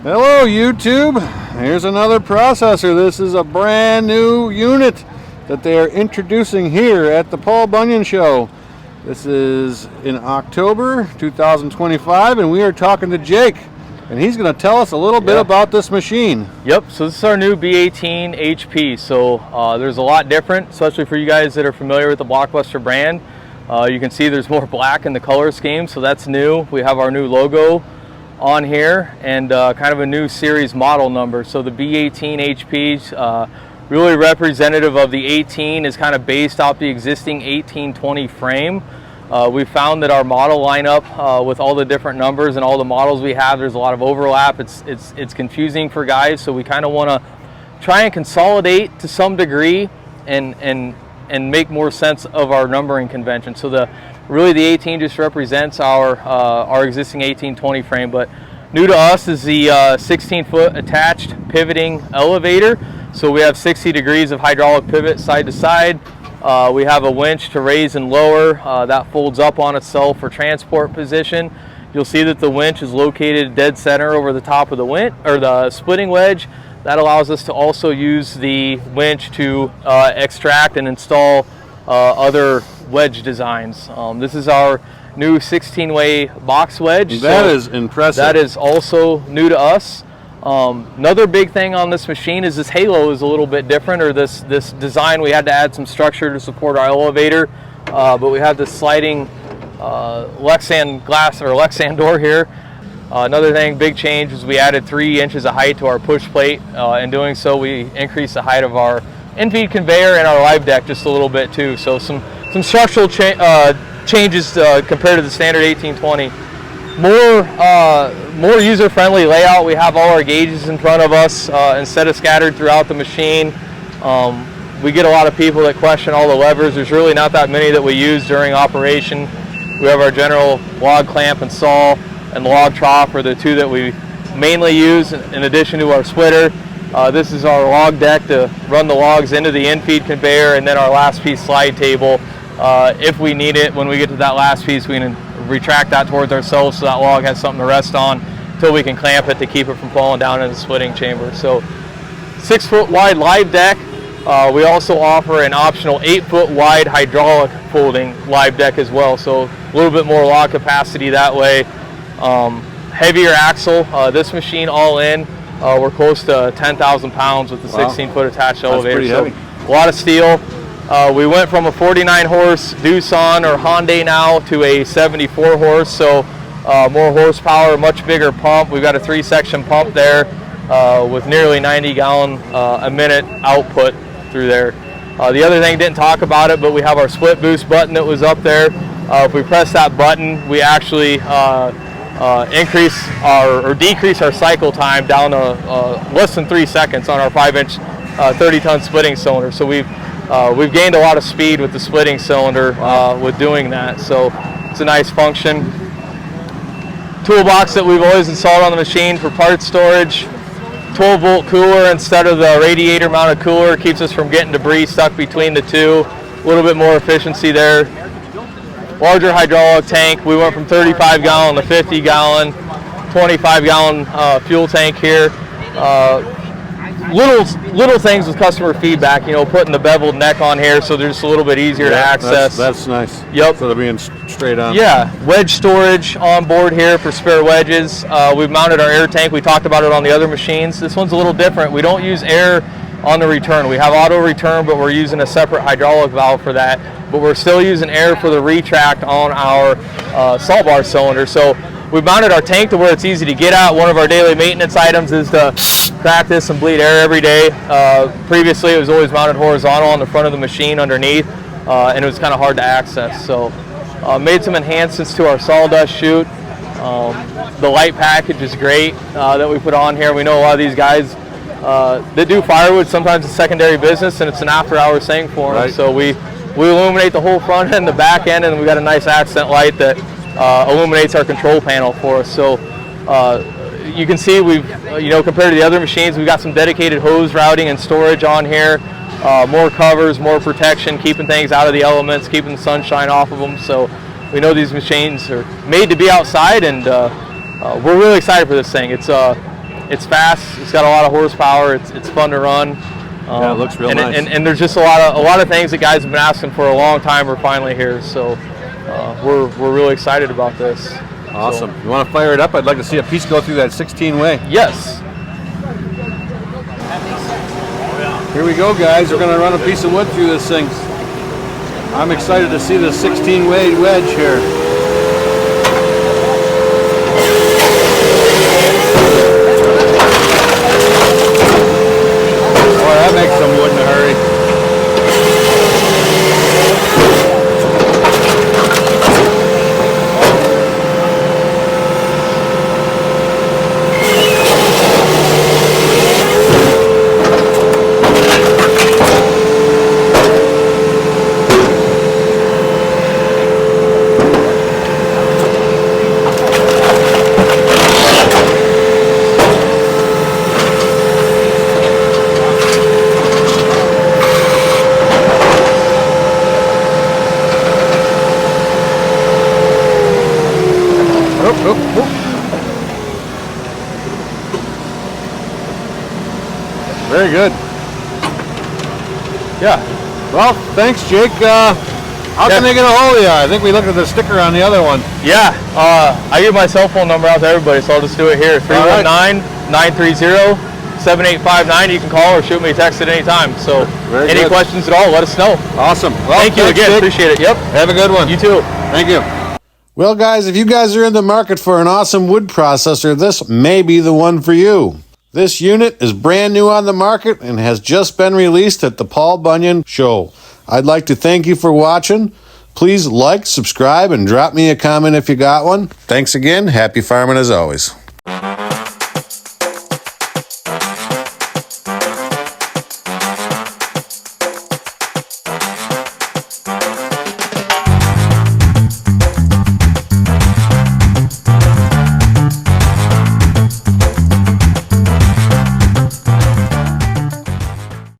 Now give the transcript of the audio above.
Hello YouTube, here's another processor. This is a brand new unit that they are introducing here at the Paul Bunyan Show. This is in October 2025 and we are talking to Jake and he's going to tell us a little bit about this machine. Yep, so this is our new B18HP. So there's a lot different, especially for you guys that are familiar with the Blockbuster brand. You can see there's more black in the color scheme, so that's new. We have our new logo on here and kind of a new series model number. So the B18HP really representative of the 18, is kind of based off the existing 1820 frame. We found that our model lineup with all the different numbers and all the models we have, there's a lot of overlap. It's confusing for guys, so we kind of want to try and consolidate to some degree and make more sense of our numbering convention. So really the 18 just represents our existing 1820 frame, but new to us is the 16-foot attached pivoting elevator. So we have 60 degrees of hydraulic pivot side to side. We have a winch to raise and lower that folds up on itself for transport position. You'll see that the winch is located dead center over the top of the winch, or the splitting wedge. That allows us to also use the winch to extract and install other wedge designs. This is our new 16-way box wedge. That is impressive. That is also new to us. Another big thing on this machine is this halo is a little bit different, or this design. We had to add some structure to support our elevator, but we have this sliding Lexan glass or Lexan door here. Another thing, big change, is we added 3 inches of height to our push plate. In doing so, we increased the height of our in-feed conveyor and our live deck just a little bit too. So some structural changes compared to the standard 1820. More user-friendly layout. We have all our gauges in front of us instead of scattered throughout the machine. We get a lot of people that question all the levers. There's really not that many that we use during operation. We have our general log clamp and saw and log trough are the 2 that we mainly use in addition to our splitter. This is our log deck to run the logs into the in-feed conveyor, and then our last piece slide table. If we need it, when we get to that last piece, we can retract that towards ourselves so that log has something to rest on until we can clamp it to keep it from falling down in the splitting chamber. So 6-foot wide live deck. We also offer an optional 8-foot wide hydraulic folding live deck as well, so a little bit more log capacity that way. Heavier axle. This machine all in, we're close to 10,000 pounds with the 16-foot attached elevator. That's pretty heavy. A lot of steel. We went from a 49 horse Doosan or Hyundai now to a 74 horse, so more horsepower, much bigger pump. We've got a 3-section pump there with nearly 90 gallon a minute output through there. The other thing, didn't talk about it, but we have our split boost button that was up there. If we press that button, we actually increase or decrease our cycle time down to less than 3 seconds on our 5-inch 30-ton splitting cylinder. So we've gained a lot of speed with the splitting cylinder with doing that. So it's a nice function. Toolbox that we've always installed on the machine for parts storage. 12-volt cooler instead of the radiator mounted cooler, keeps us from getting debris stuck between the two. A little bit more efficiency there. Larger hydraulic tank. We went from 35 gallon to 50 gallon, 25 gallon fuel tank here. Little things with customer feedback, you know, putting the beveled neck on here so they're just a little bit easier to access. That's nice. Yep. So they're being straight on. Yeah, wedge storage on board here for spare wedges. We've mounted our air tank. We talked about it on the other machines. This one's a little different. We don't use air on the return. We have auto return, but we're using a separate hydraulic valve for that. But we're still using air for the retract on our salt bar cylinder. So we've mounted our tank to where it's easy to get at. One of our daily maintenance items is to crack this and bleed air every day. Previously it was always mounted horizontal on the front of the machine underneath, and it was kind of hard to access. So made some enhancements to our sawdust chute. The light package is great that we put on here. We know a lot of these guys that do firewood, sometimes it's secondary business and it's an after hours thing for them. Right. So we illuminate the whole front end, the back end, and we got a nice accent light that illuminates our control panel for us. So you can see we've, compared to the other machines, we've got some dedicated hose routing and storage on here. More covers, more protection, keeping things out of the elements, keeping the sunshine off of them. So we know these machines are made to be outside, and we're really excited for this thing. It's It's fast. It's got a lot of horsepower. It's fun to run. Yeah, it looks real nice. And there's just a lot of things that guys have been asking for a long time are finally here. So we're really excited about this. Awesome. You want to fire it up? I'd like to see a piece go through that 16-way. Yes. Here we go, guys. We're going to run a piece of wood through this thing. I'm excited to see the 16-way wedge here. Boy, that makes some wood in a hurry. Very good. Yeah. Well, thanks, Jake. How can they get a hold of you? I think we looked at the sticker on the other one. Yeah. I give my cell phone number out to everybody, so I'll just do it here. 319-930-7859. You can call or shoot me a text at any time. So any questions at all, let us know. Awesome. Well, thank you again. Jake. Appreciate it. Yep. Have a good one. You too. Thank you. Well, guys, if you guys are in the market for an awesome wood processor, this may be the one for you. This unit is brand new on the market and has just been released at the Paul Bunyan Show. I'd like to thank you for watching. Please like, subscribe, and drop me a comment if you got one. Thanks again. Happy farming as always.